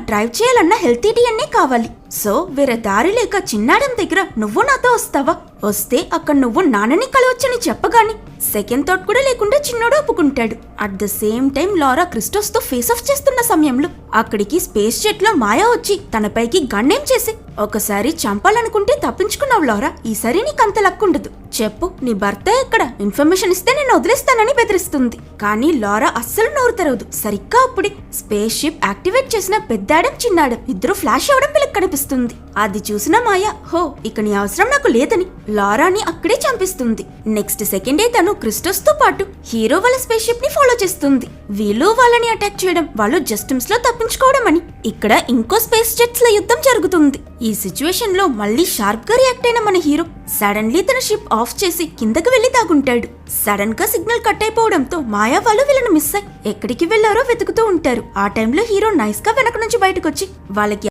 Drive చేయాలన్న healthy DNA కావాలి. So వేరే దారి లేక చిన్నాడం దగ్గర నువ్వు నాతో వస్తావా? వస్తే అక్కడ నువ్వు నాన్నని కలవచ్చని చెప్పగాని సెకండ్ థాట్ కూడా లేకుండా చిన్నోడు ఒప్పుకుంటాడు. At the same time Lara Christos తో ఫేస్ ఆఫ్ చేస్తున్న సమయంలో అక్కడికి స్పేస్ జెట్ లో మాయా వచ్చి తనపైకి గన్నేం చేసి ఒకసారి చంపాలనుకుంటే తప్పించుకున్నావు లారా, ఈసారి నీకంత లక్కుండదు. చెప్పు, నీ భర్త ఎక్కడ? ఇన్ఫర్మేషన్ ఇస్తే నేను వదిలేస్తానని బెదిరిస్తుంది. కానీ లారా అస్సలు నోరు తెరవదు. సరిగ్గా అప్పుడే స్పేస్ షిప్ యాక్టివేట్ చేసిన పెద్దాడం చిన్నాడం ఇద్దరు ఫ్లాష్ అవడం వీళ్ళకి కనిపిస్తుంది. అది చూసిన మాయా, హో ఇక నీ అవసరం నాకు లేదని లారాని అక్కడే చంపిస్తుంది. నెక్స్ట్ సెకండే తను క్రిస్టోస్ తో పాటు హీరో వాళ్ళ స్పేస్ షిప్ ని ఫాలో చేస్తుంది. వీళ్ళు వాళ్ళని అటాక్ చేయడం, వాళ్ళు జస్టిమ్స్ లో తప్పించుకోవడం అని ఇక్కడ ఇంకో స్పేస్ జెట్స్ ల యుద్ధం జరుగుతుంది. ఈ సిచ్యువేషన్ లో మళ్ళీ షార్ప్ గా రియాక్ట్ అయిన మన హీరో సడన్లీ తన షిప్ ఆఫ్ చేసి కిందకి వెళ్లి తాగుంటాడు. సడన్ గా సిగ్నల్ కట్ అయిపోవడంతో మాయా వాళ్ళు వీళ్ళని మిస్ అయ్యి ఎక్కడికి వెళ్లారో వెతుకుతూ ఉంటారు. ఆ టైంలో హీరో నైస్ గా వెనక నుంచి బయటకు వచ్చి వాళ్ళకి